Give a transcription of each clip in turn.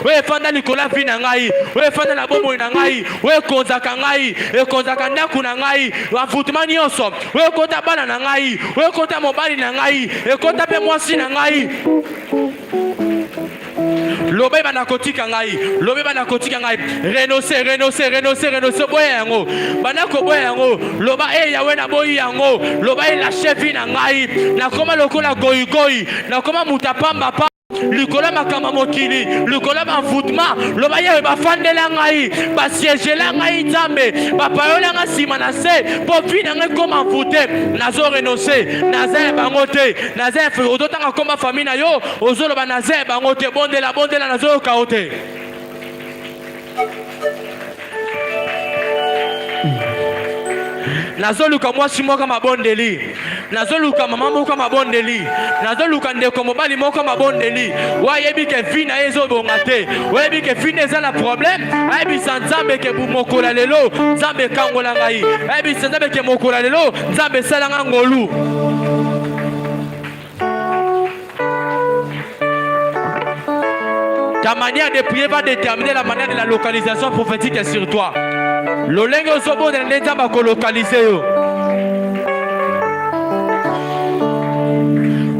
oyo efanda likolo ya vi na ngai, oyo efanda na bomoi na ngai, oyo ekonzaka ngai, ekonzaka ndako na ngai, bamvutuma nyonso, oyo ekota bana na ngai, oyo ekota mobali na ngai, ekota mpe mwasi na ngai. Lobe bana kotika ngai, lobe bana kotika ngai, renoncer, boya yango, bana ko boya yango, loba yawe na boyi yango, loba lâche vie na ngai, na koma lokola goyi, na koma mutapamba pa. Likola makama mokili, likola bamvutuma, loba yawe bafandela ngai, basiégela ngai nzambe, bapayola nga sima na se, po vi na ngai koma mvute, nazo renoncer, naza bango te, naza ototanga koma famille na yo, ozoloba naza bango te, bondela nazo yoka te. Nazoluka mwasi moko mabondeli, nazoluka mama moko mabondeli, nazoluka ndeko mobali moko mabondeli. Wayebi ke fi na ezo bonga te, wayebi ke fi eza na problème, ayebi nzambe ke mokola lelo, nzambe kangola ngai, ayebi nzambe ke mokola lelo, nzambe salanga ngolu. Ta manière de prier va déterminer la manière de la localisation prophétique sur toi. Lolenge osobo de nzamba ko localiser yo.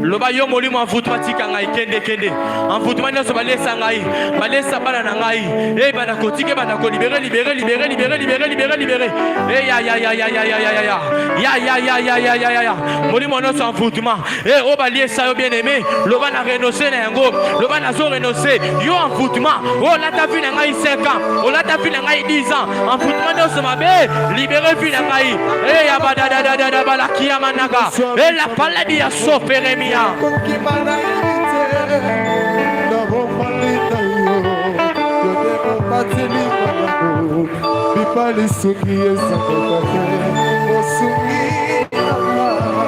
Loba yo molimo amvutuma tika ngai kende. Amvutuma nyoso balesa ngai, balesa bana na ngai. Bana kotike bana ko libérer. Ya. Molimo nyoso amvutuma. O baliesa yo bien aimé, loba na renoncer na yango, loba na zo renoncer. Yo amvutuma, o la ta vie na ngai 5 ans, o la ta vie na ngai 10 ans. Amvutuma nyoso mabe, libérer vie na ngai. Ya badada balakia manaka. La paladie ya soferemia.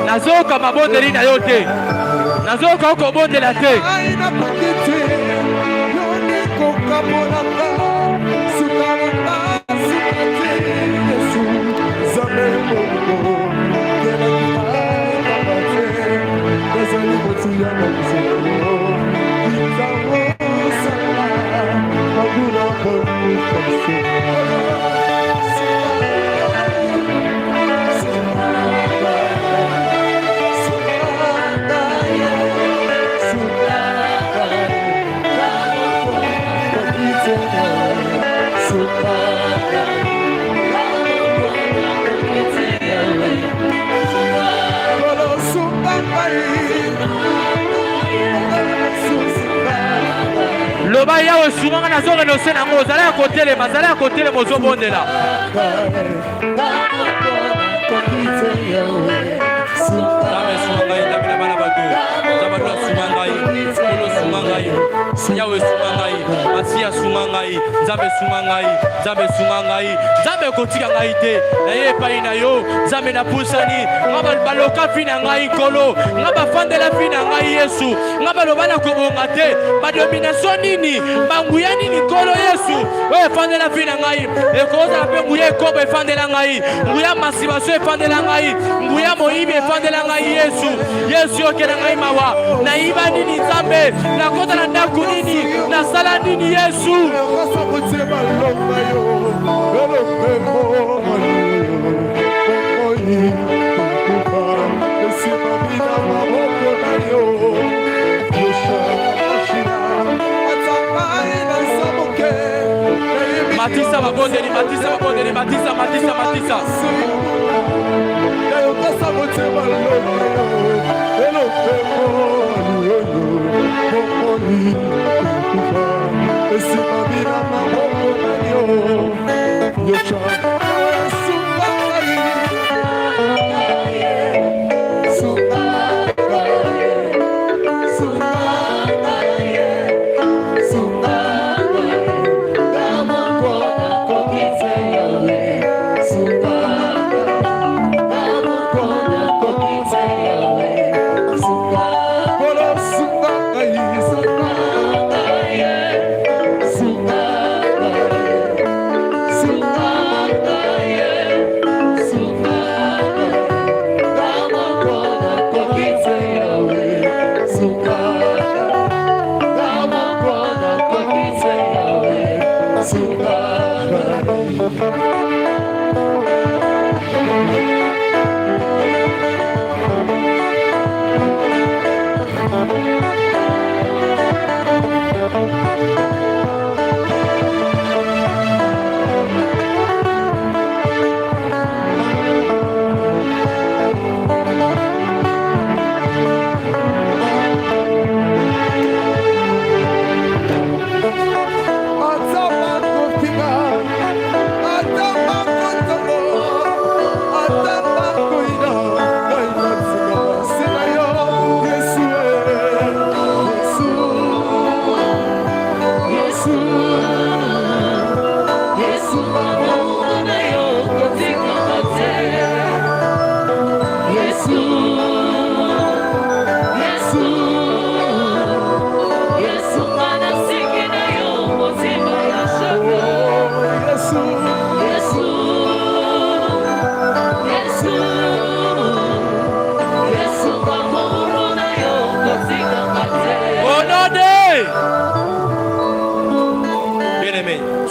Nazoka mabondeli na yo te, nazoka okobondela te. Loba yawe souvent na zo renoncer na ngo zala ya kotele mozo bondela. Yawe sumangai, Asia sumangai, Zabe sumangai, Zabe kotika ngai te, na ye pai na yo, Zabe na pusani, ngaba baloka fina ngai kolo, ngaba fandela fina ngai Yesu, ngaba lobana kobonga te, ba domination nini, banguya nini kolo Yesu, we fandela fina ngai, e koza pe nguye kobo fandela ngai, nguya masibaso fandela ngai, nguya moibi fandela ngai Yesu okela ngai mawa, na iba nini Zabe, na kota na ndaku nini, na sala nini Yesu. Matisa babondeli.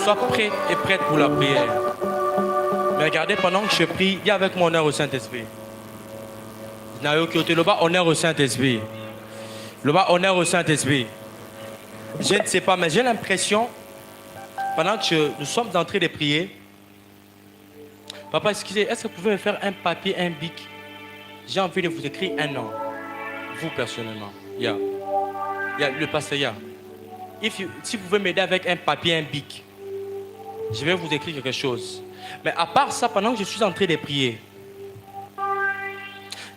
sois prêt et prête pour la prière. Mais regardez, pendant que je prie, dis avec mon honneur au Saint-Esprit. Le bas honneur au Saint-Esprit. Le bas honneur au Saint-Esprit. Je ne sais pas, mais j'ai l'impression, pendant que nous sommes en train de prier, papa, excusez, est-ce que vous pouvez me faire un papier, un bic? J'ai envie de vous écrire un nom. Vous, personnellement. Le pasteur, si vous pouvez m'aider avec un papier, un bic, je vais vous écrire quelque chose. Mais à part ça, pendant que je suis en train de prier,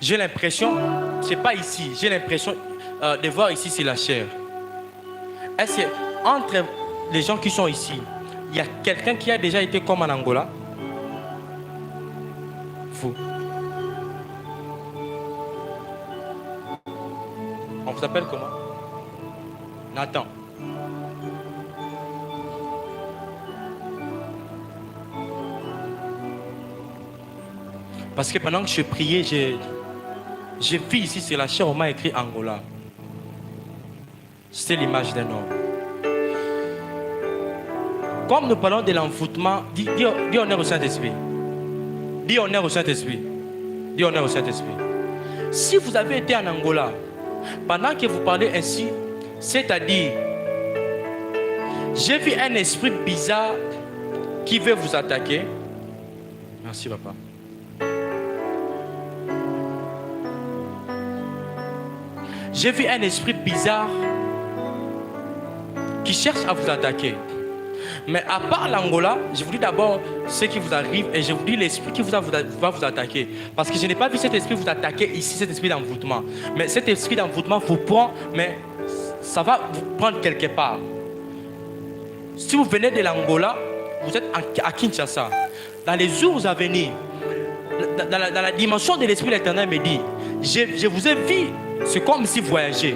j'ai l'impression, c'est pas ici, j'ai l'impression de voir ici, c'est la chair. Est-ce que entre les gens qui sont ici, il y a quelqu'un qui a déjà été comme en Angola? Vous. On vous appelle comment? Nathan. Parce que pendant que je priais, j'ai vu ici sur la chair, on m'a écrit Angola. C'est l'image d'un homme. Comme nous parlons de l'envoûtement, dis honneur au Saint-Esprit. Dis honneur au Saint-Esprit. Dis honneur au Saint-Esprit. Si vous avez été en Angola, pendant que vous parlez ainsi, c'est-à-dire, j'ai vu un esprit bizarre qui veut vous attaquer. Merci, papa. J'ai vu un esprit bizarre qui cherche à vous attaquer. Mais à part l'Angola, je vous dis d'abord ce qui vous arrive et je vous dis l'esprit qui va vous attaquer. Parce que je n'ai pas vu cet esprit vous attaquer ici, cet esprit d'envoûtement. Mais cet esprit d'envoûtement vous prend, mais ça va vous prendre quelque part. Si vous venez de l'Angola, vous êtes à Kinshasa. Dans les jours à venir, dans la dimension de l'esprit, l'Éternel me dit, je vous ai vu, c'est comme si vous voyagez.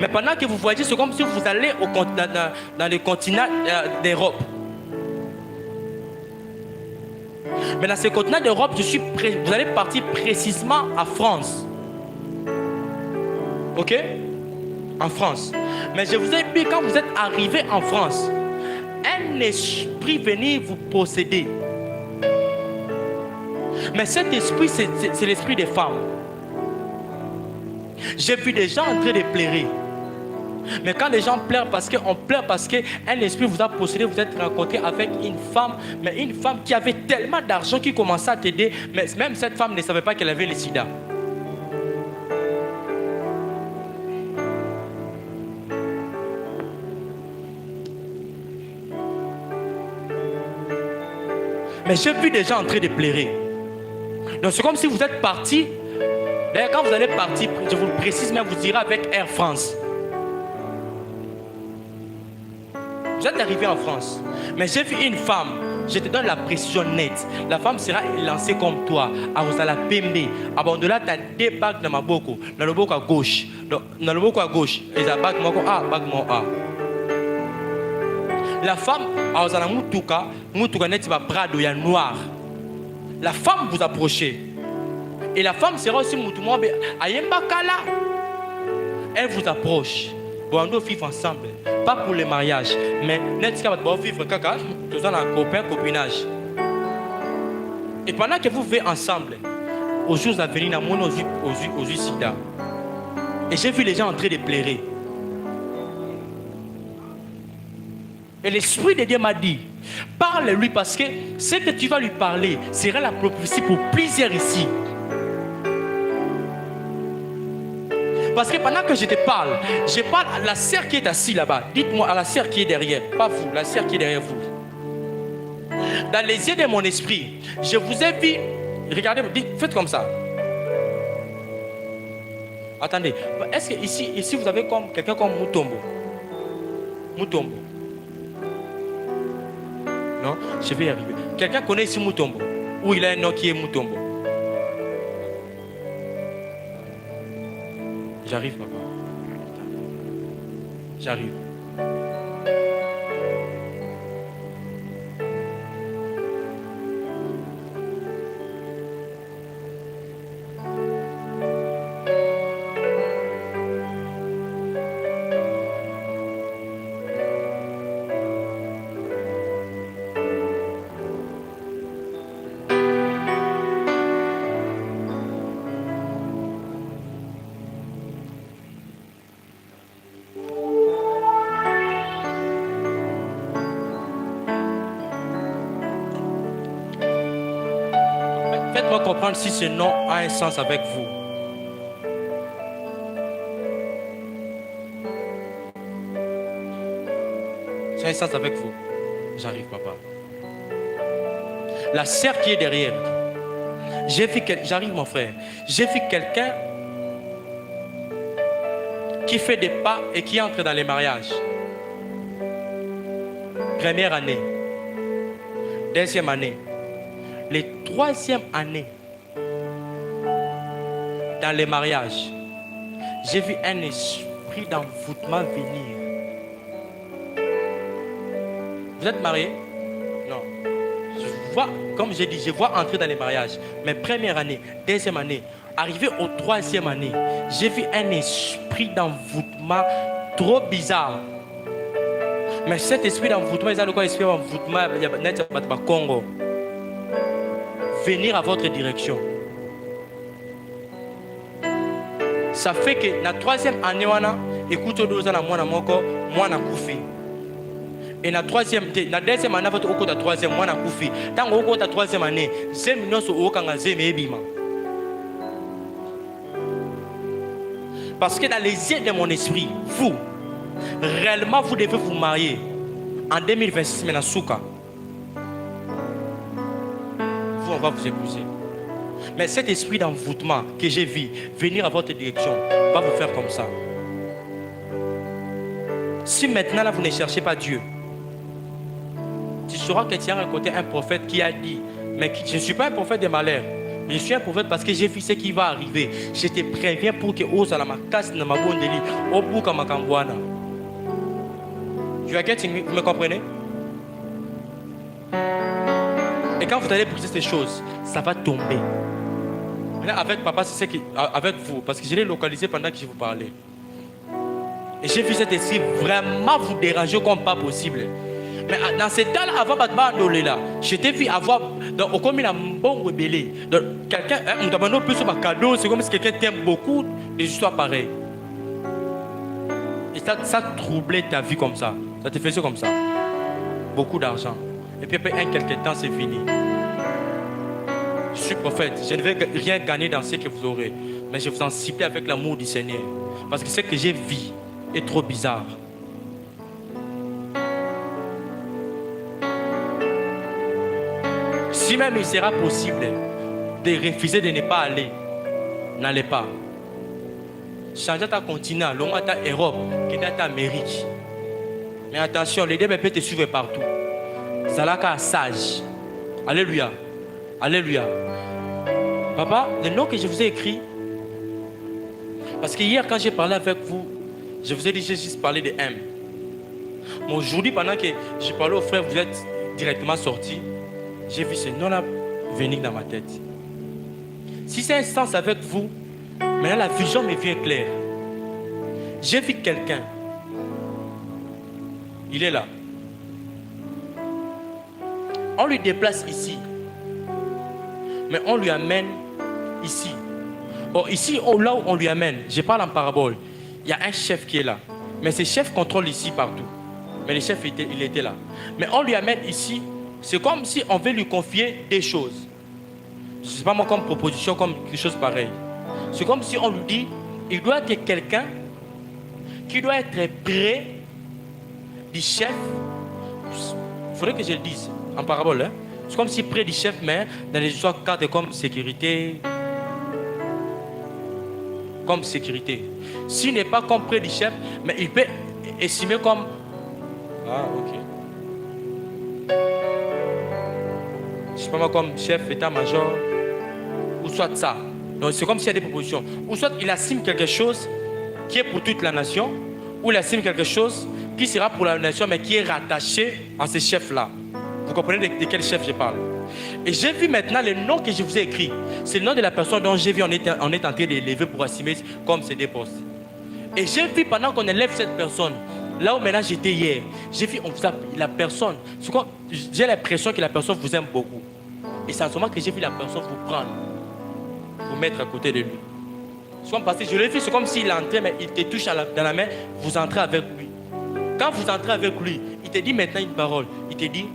Mais pendant que vous voyagez, c'est comme si vous allez dans le continent d'Europe. Mais dans ce continent d'Europe, vous allez partir précisément à France. Ok? En France. Mais je vous ai dit, quand vous êtes arrivé en France, un esprit venir vous posséder. Mais cet esprit, c'est l'esprit des femmes. J'ai vu des gens en train de pleurer. Mais quand les gens pleurent, on pleure parce qu'un esprit vous a possédé, vous êtes rencontré avec une femme, mais une femme qui avait tellement d'argent qui commençait à t'aider, mais même cette femme ne savait pas qu'elle avait le sida. Mais j'ai vu des gens en train de pleurer. Donc c'est comme si vous êtes parti. D'ailleurs, quand vous allez partir, je vous le précise, mais vous irez avec Air France. Vous êtes arrivé en France, mais j'ai vu une femme, je te donne la précision nette. La femme sera lancée comme toi, à Rosala Pembe. Abandonne tu as deux bagues dans ma boko, dans le boko à gauche. Dans le boko à gauche, et la bague moko A, bague mon A. La femme, à Rosala Moutuka net va brado, il y a noir. La femme vous approchez. Et la femme sera aussi Moutoumouabe, Ayemba Kala. Elle vous approche. Bon, on doit vivre ensemble. Pas pour le mariage, mais on doit vivre caca, tous en copain, copinage. Et pendant que vous vivez ensemble, aux jours à venir, aux yeux sida. Et j'ai vu les gens en train de pleurer. Et l'Esprit de Dieu m'a dit, parle-lui parce que ce que tu vas lui parler sera la prophétie pour plusieurs ici. Parce que pendant que je te parle à la sœur qui est assise là-bas. Dites-moi à la sœur qui est derrière, pas vous, la sœur qui est derrière vous. Dans les yeux de mon esprit, je vous ai vu. Regardez, faites comme ça. Attendez, est-ce que ici vous avez comme quelqu'un comme Mutombo? Mutombo. Non, je vais y arriver. Quelqu'un connaît ici Mutombo? Ou il a un nom qui est Mutombo? J'arrive, papa. J'arrive. Faites-moi comprendre si ce nom a un sens avec vous. Ça a un sens avec vous. J'arrive, papa. La sœur qui est derrière. J'arrive, mon frère. J'ai vu quelqu'un qui fait des pas et qui entre dans les mariages. Première année. Deuxième année. Les troisième année. Dans les mariages. J'ai vu un esprit d'envoûtement venir. Vous êtes marié? Non. Je vois, comme j'ai dit, je vois entrer dans les mariages. Mais première année, deuxième année, arrivé au troisième année, j'ai vu un esprit d'envoûtement trop bizarre. Mais cet esprit d'envoûtement, il y a quoi esprit d'envoûtement? Il y a Congo. Venir à votre direction. Ça fait que la troisième année, écoute, moi, et la deuxième année, la troisième, moi, tant que la troisième année, parce que dans les yeux de mon esprit, vous, réellement, vous devez vous marier en 2026, mais dans Souka. Vous, on va vous épouser. Mais cet esprit d'envoûtement que j'ai vu venir à votre direction va vous faire comme ça. Si maintenant, là, vous ne cherchez pas Dieu, tu sauras que tu as rencontré un prophète qui a dit, mais je ne suis pas un prophète de malheur. Je suis un prophète parce que j'ai vu ce qui va arriver. Je te préviens pour que Osa la casse na ma bonne délit au bout comme Kambouana. Tu as getting, vous me comprenez? Et quand vous allez briser ces choses, ça va tomber. Maintenant, avec papa, c'est ce qui, avec vous, parce que je l'ai localisé pendant que je vous parlais. Et j'ai vu cet esprit vraiment vous déranger comme pas possible. Mais dans ce temps-là, avant de là, je t'ai vu avoir, comme il a un bon rebelle. Quelqu'un, on t'a demandé plus sur ma cadeau, c'est comme si quelqu'un t'aime beaucoup des histoires pareilles. Et ça troublait ta vie comme ça. Ça te faisait comme ça. Beaucoup d'argent. Et puis après quelque temps, c'est fini. Je suis prophète. Je ne vais rien gagner dans ce que vous aurez. Mais je vous en supplie avec l'amour du Seigneur. Parce que ce que j'ai vu est trop bizarre. Si même il sera possible de refuser de ne pas aller, n'allez pas. Changez ta continent, longue ta Europe, qui est ta Amérique. Mais attention, les dieux peuvent te suivre partout. Zalaka sage. Alléluia. Alléluia. Papa, le nom que je vous ai écrit, parce que hier quand j'ai parlé avec vous, je vous ai dit, j'ai juste parlé de M. Mais aujourd'hui, pendant que je parlais aux frères, vous êtes directement sortis. J'ai vu ce nom-là venir dans ma tête. Si c'est un sens avec vous, maintenant la vision me vient claire. J'ai vu quelqu'un. Il est là. On lui déplace ici. Mais on lui amène ici. Or, ici, là où on lui amène, je parle en parabole. Il y a un chef qui est là. Mais ce chef contrôle ici partout. Mais le chef, il était là. Mais on lui amène ici. C'est comme si on veut lui confier des choses. Je ne sais pas moi comme proposition, comme quelque chose pareil. C'est comme si on lui dit, il doit être quelqu'un qui doit être près du chef. Il faudrait que je le dise en parabole. Hein? C'est comme si près du chef, mais dans les histoires cadres comme sécurité. Comme sécurité. S'il n'est pas comme près du chef, mais il peut estimer comme... Ah, ok. Je ne sais pas moi comme chef, état-major, ou soit ça. Donc c'est comme s'il y a des propositions. Ou soit il estime quelque chose qui est pour toute la nation, ou il estime quelque chose qui sera pour la nation, mais qui est rattaché à ce chef-là. Vous comprenez de quel chef je parle? Et j'ai vu maintenant le nom que je vous ai écrit. C'est le nom de la personne dont j'ai vu on est en train de l'élever pour assumer comme c'est des postes. Et j'ai vu pendant qu'on élève cette personne, là où maintenant j'étais hier, j'ai vu la personne. J'ai l'impression que la personne vous aime beaucoup. Et c'est en ce moment que j'ai vu la personne vous prendre, vous mettre à côté de lui. Parce que je l'ai vu, c'est comme s'il entrait, mais il te touche dans la main, vous entrez avec lui. Quand vous entrez avec lui, il te dit maintenant une parole. Il te dit,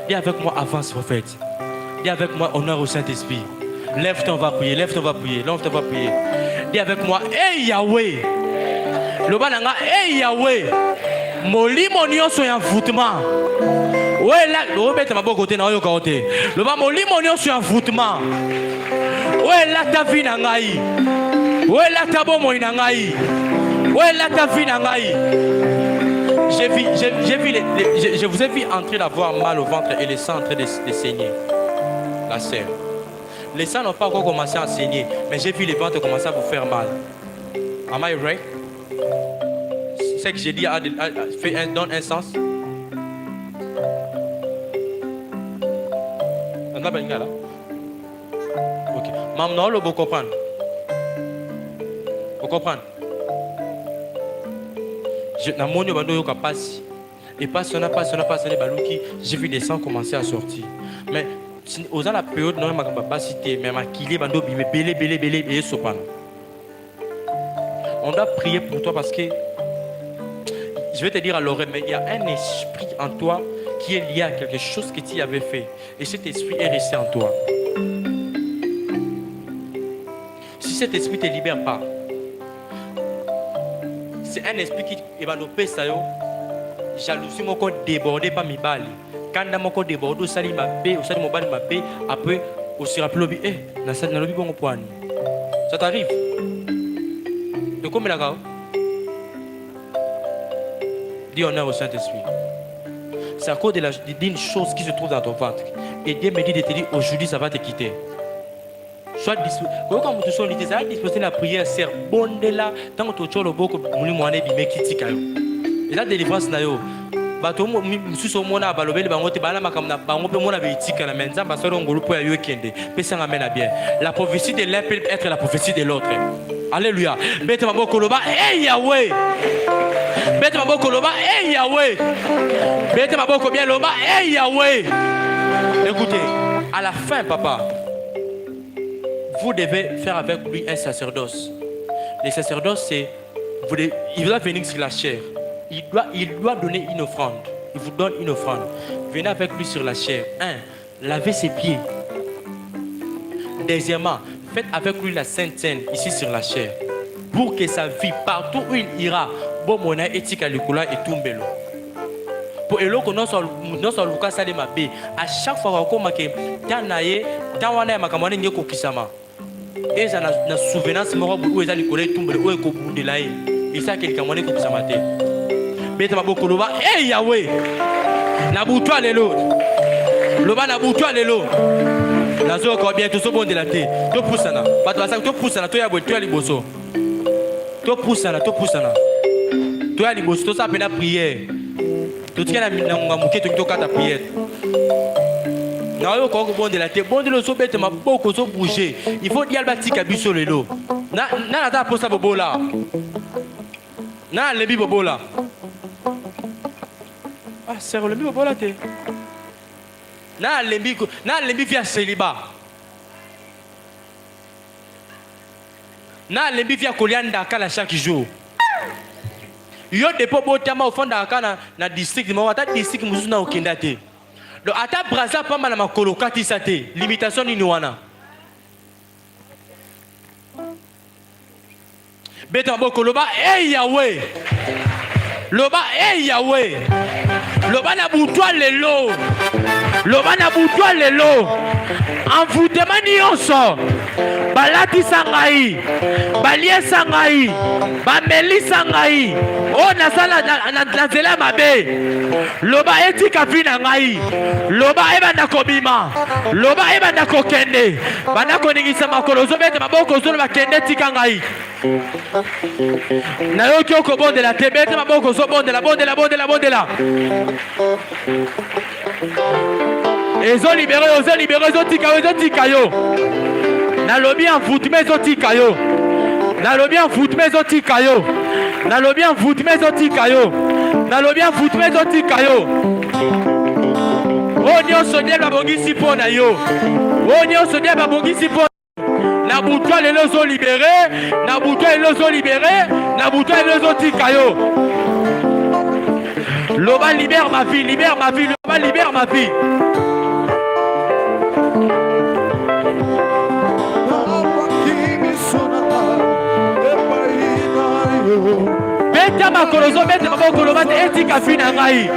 Dis avec moi, avance prophète. Dis avec moi, honneur au Saint-Esprit. Lève-toi, on va prier, lève-toi, on va prier, lève-toi, on va prier. Dis avec moi, hey Yahweh. Le bananga, hey Yahweh. Molimo nyonso ya envoûtement. Ouais là, le rebête m'a beau côté na yo côté. Le ba molimo nyonso ya envoûtement. Ouais là ta vie na ngai. Ouais là ta bomo na ngai. Ouais là ta vie na ngai. Je vous ai vu entrer d'avoir mal au ventre et les sangs en train de saigner. La sœur. Les sangs n'ont pas encore commencé à saigner, mais j'ai vu les ventres commencer à vous faire mal. Am I right? Ce que j'ai dit donne un sens. Ok. Maintenant, vous comprenez? Vous comprenez? J'ai vu des sangs commencer à sortir. Mais aux la période, non, on doit prier pour toi parce que je vais te dire à l'oreille, mais il y a un esprit en toi qui est lié à quelque chose que tu avais fait. Et cet esprit est resté en toi. Si cet esprit ne te libère pas, c'est un esprit qui va nous payer ça. Jalousie m'a débordé par mes balles. Quand je m'a débordé, au sali m'a paix, au sali m'a balle m'a paix. Après, au sera plus lobby. Dans cette lobby bon point. Ça t'arrive? De combien la gars? Dis honneur au Saint-Esprit. C'est à cause d'une chose qui se trouve dans ton ventre. Et Dieu me dit de te dire aujourd'hui ça va te quitter. Sois disposé. Quand tu sois disposé à la prière, c'est bon de là. Tant que tu as le beau que tu m'as dit, mais qui t'y caille. Et la délivrance na yo. Bato mususu mona balobeli bangote bana makamna bango pe mona beitika na menza basoro ngolu po ya yo kende. Pesa ngamena bien. La prophétie de l'un peut être la prophétie de l'autre. Alléluia. Bete maboko loba, hey Yahweh. Bete maboko loba, hey Yahweh. Bete maboko bien loba, hey Yahweh. Écoutez, à la fin, papa, vous devez faire avec lui un sacerdoce. Le sacerdoce, c'est il doit venir sur la chair. Il doit donner une offrande. Il vous donne une offrande. Venez avec lui sur la chair. 1. Lavez ses pieds. Deuxièmement, faites avec lui la Sainte Seine ici sur la chair. Pour que sa vie, partout où il ira, bon mona etika likula et tumbelo. Pour eloko non soit Lucas sale mabe. À chaque fois qu'on marque tanaye, tawana makamane ngeko kisama. Et ça na souvenance moro où ezali likula tumbelo où eko bundelaye. Et ça quelqu'un mone ko kisama te. Bete maboko loba, hey Yahweh. Nabuto lelo. Loba nabuto lelo. Nazo ko bien tout so bon de la té. To poussana. Bato basa to poussana to ya bo to ya liboso. To poussana. To ya liboso to sa pena prière. To tika na ngamuke to kata prière. Na yo ko bon de la té. Bon de lo so bete maboko so bouger. Il faut dire batika biso lelo. Na ta posa bobola. Na lebi bobola. Ah, c'est le mieux pour la tête. Na lembi via célibat. Na lembi via kolianda kala chaque jour. Yo depo botama au fond d'akana na district mais ata district musu na okenda te. Do ata braza pamba na makolo katisa te. Limitation ni wana. Beta boko loba hey Yahweh. Loba hey Yahweh. Loba na butwa lelo. Loba na butwa lelo. Envoûtement nyonso. Balati sangai. Balie sangai. Bameli sangai. Oh nasala na zela mabe. Loba etika vina ngai. Loba eba na kobima. Loba eba na kokende. Bana koningisa makolo zo bete maboko zo ba kende tika ngai. Na yo kyoko bonde la tebete maboko zo bonde la. Ezo libéré, tika yo. Na lobi en foot mais tika yo. Na lobi en foot mais tika yo. Na lobi en foot mais tika yo. Na lobi en foot mais tika yo. Oh nyonso dia babongisi pona yo. Oh nyonso dia babongisi pona. Na butwa lelo zo libéré, na butwa lelo zo libéré, na butwa lelo zo tika yo. Loba libère ma vie, libère ma vie, Loba libère ma vie. Beta makolozo beta makolo bata etika fina ngai.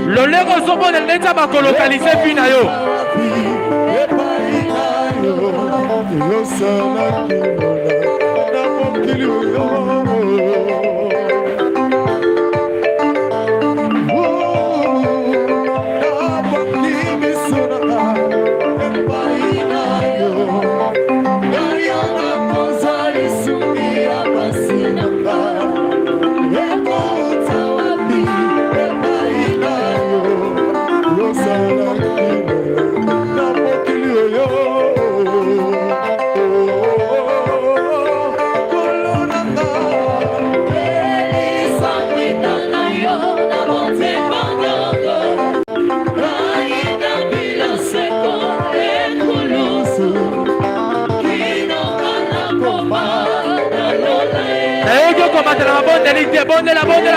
Lolego zobo na beta makolo kalise fina yo.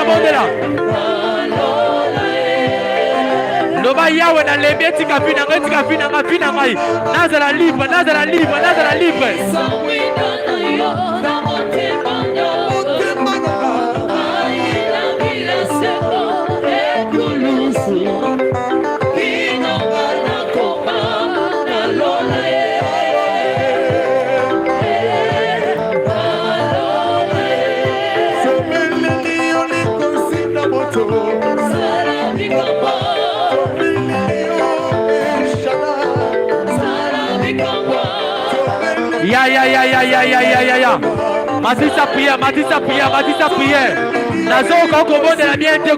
Bondela. Loba yawe na lebeti kafina ngeti kafina ngafina ngai. Nazala libre. Ya. Matissa prière. Nazo kombo de la bienté.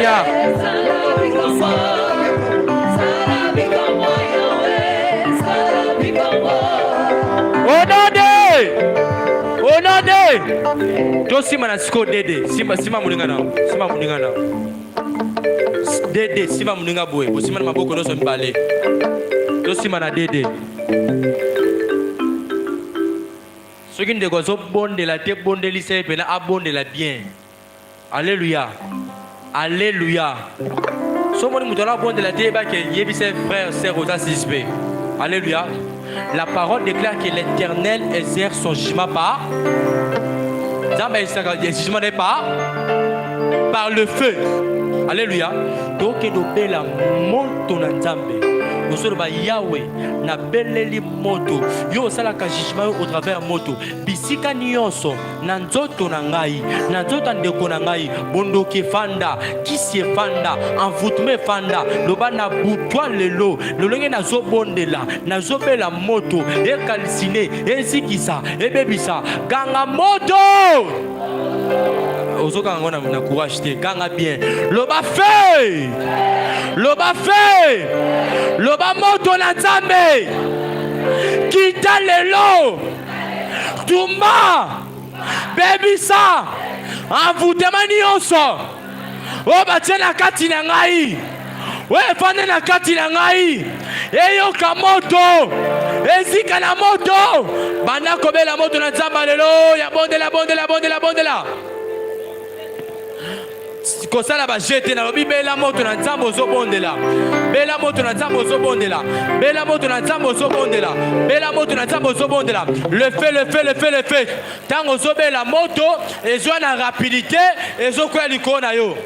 Ya. Onode. To sima na siko dede. Sima mulingana. Dede sima mulinga boy. Osima na maboko no so mbale. To sima na dede. Soki ndeko zo bondela te bondelisa pe na abondela bien. Alléluia. So moni mutala bondela te ba ke yebise frère sœur aux assistés. Alléluia. La parole déclare que l'Éternel exerce son jugement par le feu. Alléluia. Donc nous la monto na Nzambe. Nous Yahweh na beleli moto. Yo sala ka jugement au travers moto. Bisika nyonso na nzoto na ngai, na nzoto ndeko na ngai, bondoke fanda, kisi fanda, envoûtement fanda, loba na butwa lelo, lolenge na zobondela, na zobela moto, e kalsine, e zikisa, e bebisa, ganga moto. Ozoka ngona na courage te, ganga bien. Loba feu. Loba moto na Nzambe. Kita lelo. Tumba. Bebisa. Envoûtement nyonso. Oba tena kati na ngai. We fane na kati na ngai. Eyoka moto. Ezika na moto. Banda kobela moto na Nzambe lelo. Ya bondela. Kosala ba jete na lobi bela moto na Nzambe ozobondela. Bela moto na Nzambe ozobondela. Le fait. Tango ozobela moto ezwa na rapidité ezokwela likolo na yo.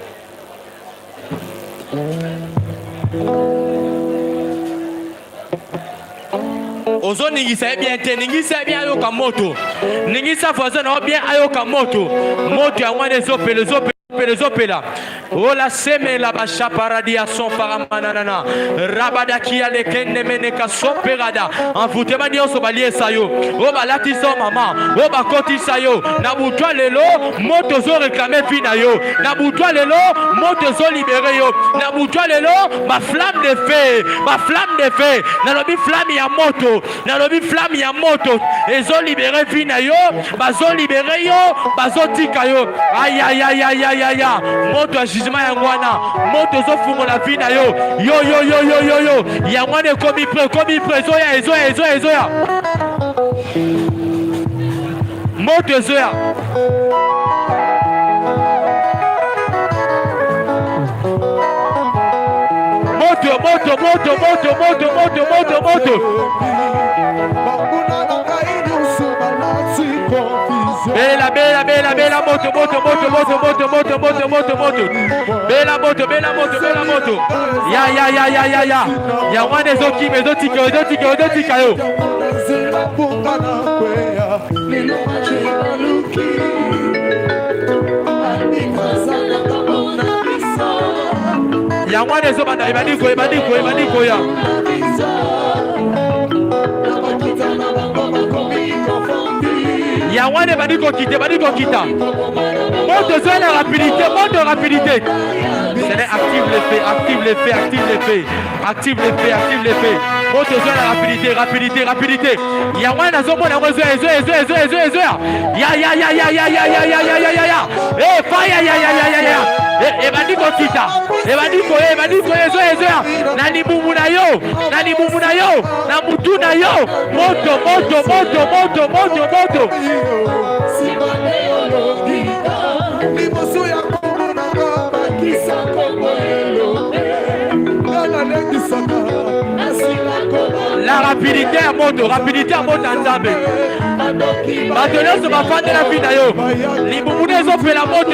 Ozo ningisa bien te, ningisa bien ayoka moto. Ningisa voisin na bien ayoka moto. Moto ya mwana ezopele Zopela. Oh la seme la bacha paradia son paramanana. Rabadakia le kende meneka soperada. En vous témoignant sur balier sayo. Oh balati son maman. Oh bakoti sayo. Nabutwa lelo moto zo réclamer finayo. Nabutwa lelo moto zo libéré yo. Nabutwa lelo ma flamme de feu. Ma flamme de feu. Nalobi flamme ya moto. Nalobi flamme ya moto. Ezo libéré finayo. Bazo libéré yo. Bazo tika yo. Aïe aïe aïe aïe aïe aïe. Moto a jugement yangwana. Moto zo fungo la vie na yo. Yo yo yo yo yo yo. Yangwana komi pre zoya ezoya ezoya ezoya. Moto ezoya. Moto moto moto moto moto moto moto moto. Bella bella bella bella moto moto moto moto moto moto moto moto moto. Bella moto bella moto bella moto. Ya ya ya ya ya ya. Ya wane zoki me zotika yo. Ya wane zo banda ibadiko ya. Yawane badiko kita. Monte sur la rapidité, monte rapidité. C'est active les faits. Monte sur la rapidité. Yawane azomona ngozo ezo. Ya. Eh fire ya. Eh badiko kita. Badiko ezo. Nani mumu na yo. Na mutu na yo. Moto. La rapidité à moto Nzambe. Maintenant sur ma fin de la vie d'ailleurs. Les boumounes ont fait la moto.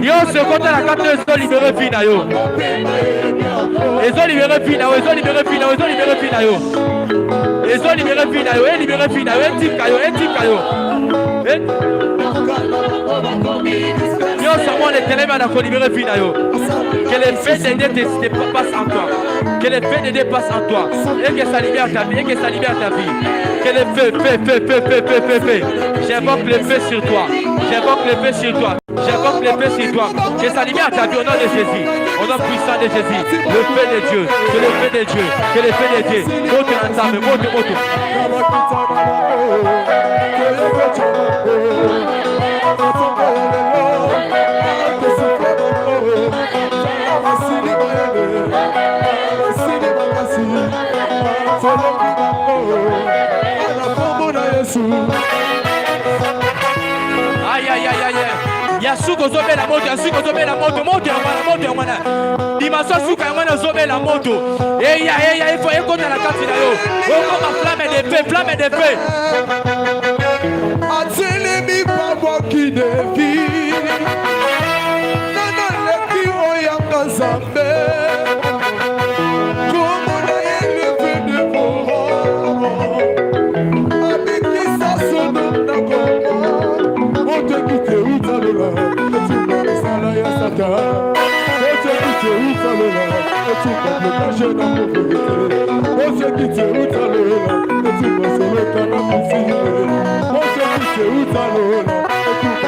Yo se compte à la carte de libérer fille d'ailleurs. Ils ont libéré fille d'ailleurs. Yo seulement les télévisions à libérer fille d'ailleurs. Que les faits d'aider passent en toi. Que les faits d'aider passent en toi. Et que ça libère ta vie. Que les faits. J'invoque les faits sur toi. Que ça libère ta vie au nom de Jésus. Au nom puissant de Jésus. Le fait de Dieu. Que le fait de Dieu. Monte ensemble. Yasuko zobe la moto, monte en mana. Dimanche suka mana zobe la moto. Il faut écouter la carte là yo. Oh flamme de feu. Atselemi papa qui dévie. Nana le qui oyanga zambe. Comme on a élevé de mort. Avec qui ça sonne na como. On te quitte où ta lola. Tu me sala ya sata. On te quitte où ta lola. Tu me cacher dans mon pauvreté. On te quitte où ta lola. Tu me sauver quand la piscine. On te quitte où ta lola. Tu me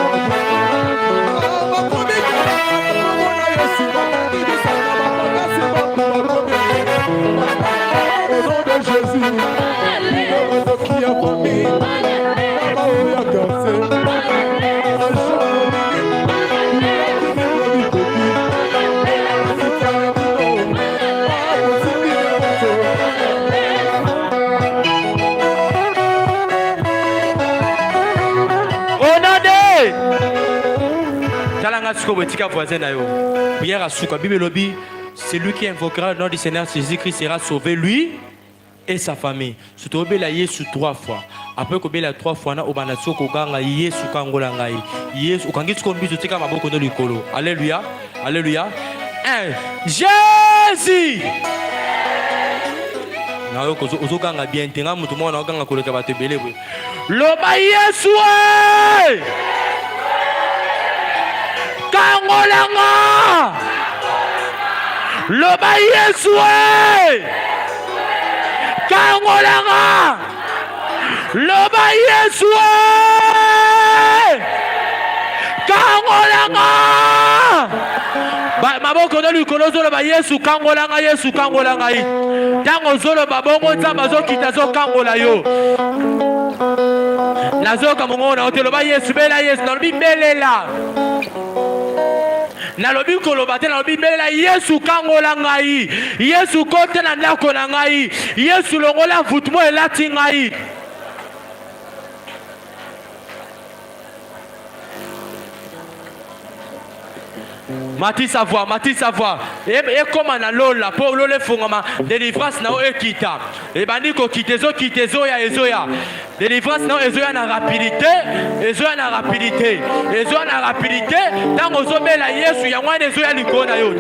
au nom de Jésus, qui a promis, a cassé. C'est lui qui invoquera le nom du Seigneur Jésus-Christ sera sauvé, lui et sa famille. Surtout la Yesu 3 fois. Après que la 3 fois na obana soko ganga Yesu kangola ngai. Yesu ukangitsu ko mbizo tika maboko no likolo. Alléluia. Alléluia. Jésus. ozokanga bien te nga mutu mwana okanga koleka bato ebele boye loba Yesu kangolanga loba Yesu kangolanga loba Yesu kangolanga maboko na likolo zoloba Yesu kangolanga Yesu kangolanga yi tango zoloba bongo nzambe azokita zokangola yo nazoka mongona oteloba Yesu bela Yesu nalobi belela nalobi koloba te nalobi belela Yesu kangola ngai Yesu kote na ndako na ngai Yesu longola vutumo elati ngai Mati sa voix. Et comme on a l'ola, pour l'ole fongama, délivrance na ekita. Et bandiko kitezo ya ezoya. Délivrance na ezoya na rapidité, ezoya na rapidité. Dans ozobela Yesu ya mwana ezoya likona yo.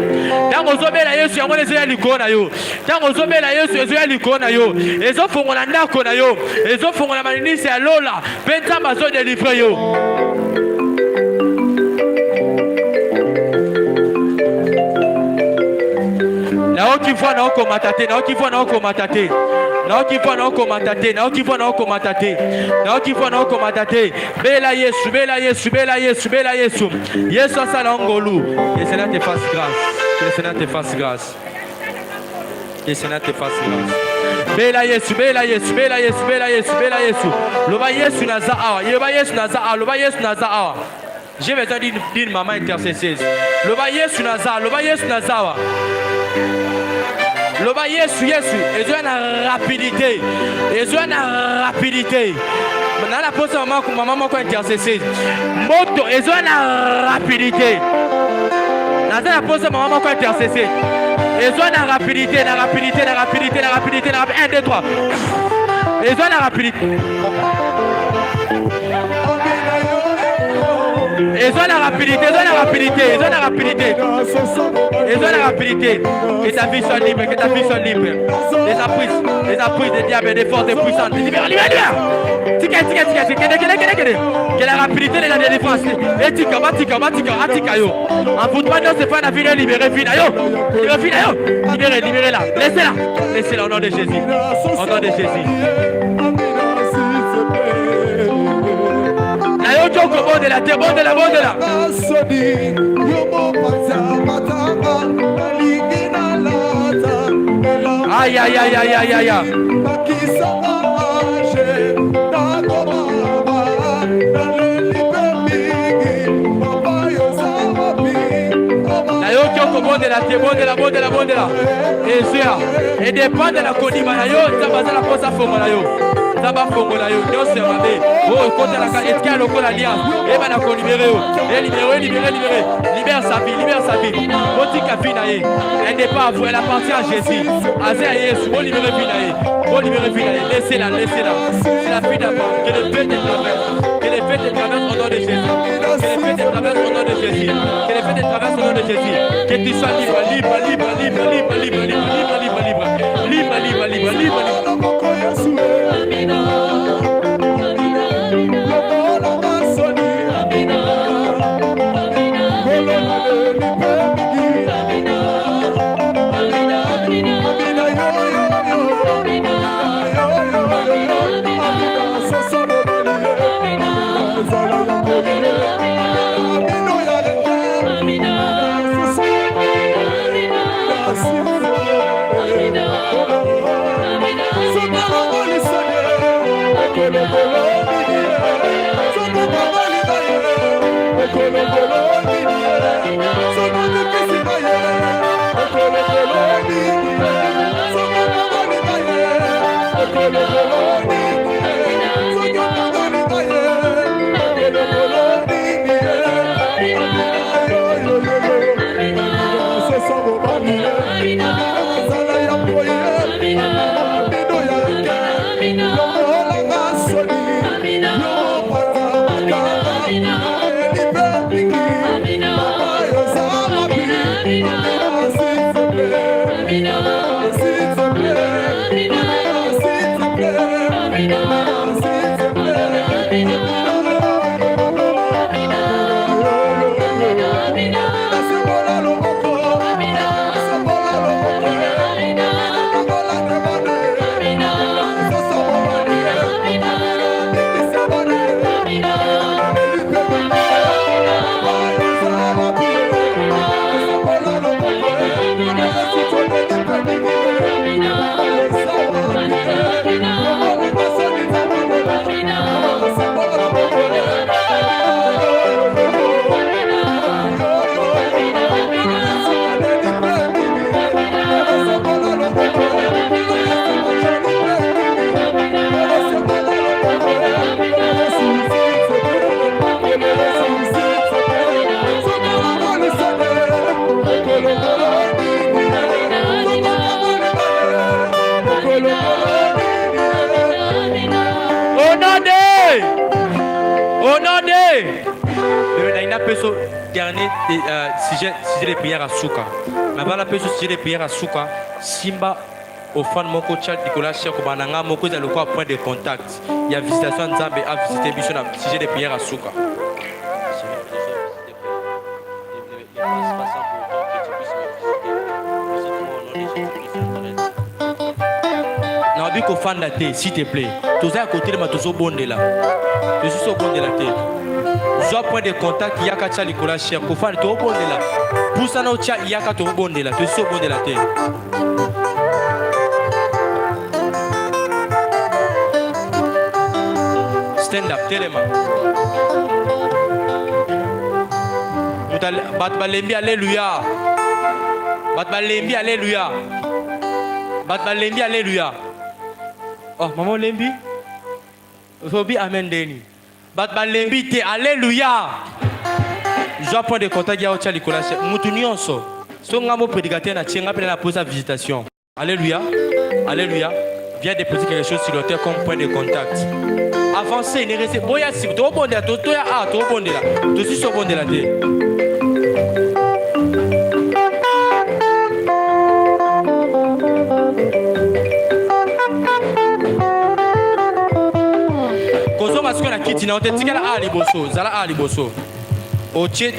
Dans ozobela Yesu ya mwana ezoya likona yo. Dans ozobela Yesu ezoya likona yo. Ezo fongola ndako na yo. Ezo fongola maninisi ya lola. Penta bazo délivrer yo. Naokifwa na oko matate. Bela Yesu. Yesu asala ngolu. Que le Seigneur te fasse grâce. Bela Yesu. Loba Yesu naza awa. J'ai besoin d'une maman intercesseuse. Loba Yesu naza awa. Loba Yesu ezoya na rapidité na la pose maman moko intercesseuse moto ezoya na rapidité na la pose maman moko intercesseuse ezoya na rapidité 1 2 3 ezoya na rapidité Et la rapidité. Que ta vie soit libre. Les apprises des diables, des forces, des puissances. Libère. Que la rapidité de la délivrance. Et tika. En football, c'est pas la vie libérée. Libérez-la. Laissez-la au nom de Jésus. Aïe. Et dépend de la Kodima na yo, ça va la posa fongola yo. Ça va fongola yo, Dieu se mabe. Oh, côté la etka lokola alliance. Et va na ko libérer yo. Et libérer. Libère sa vie. Botika finaye. Elle n'est pas à vous, elle appartient à Jésus. Azé Yesu, oh libérer finaye. Laissez-la. C'est la fille d'abord. Que le feu te traverse. Au nom de Jésus. Que tu sois libre. Amina. Au nom de... Il n'a pas ce dernier sujet de prière à Souka. Mais avant la sujet de prière à Souka, Simba, au fan de mon coach Nicolas Cheko, Bananga, mon coach a le point de contact. Il y a visitation de Zambé à visiter mission à sujet de prière à Souka. Non, mais qu'on fan la thé, s'il te plaît. Tous à côté de ma tous au bon de là. Je suis au bon de la thé. J'ai un point de contact, il y a qu'à Nicolas Cheko, fan tout au bon de là. Pour ça, il y a qu'à tout au bon de là. Je suis au bon de la thé. Stand up, téléma. Batbalembi, alléluia. Batbalembi, alléluia. Batbalembi, alléluia. Oh, maman Lembi. Zobi, amen, Deni. Batbalembi, te, alléluia. Je prends des contacts, il y a au Nicolas. Moutounionso. Son gamo prédicateur n'a tient après la pause à visitation. Alléluia. Alléluia. Viens déposer quelque chose sur l'autel comme point de contact. Avancez, ne restez pas. Boya si, tu es au bon de la, tu es au bon de la. Tu suis au bon de la thé. Kozo masiko na kiti na otetika la ali boso, zala ali boso. Oche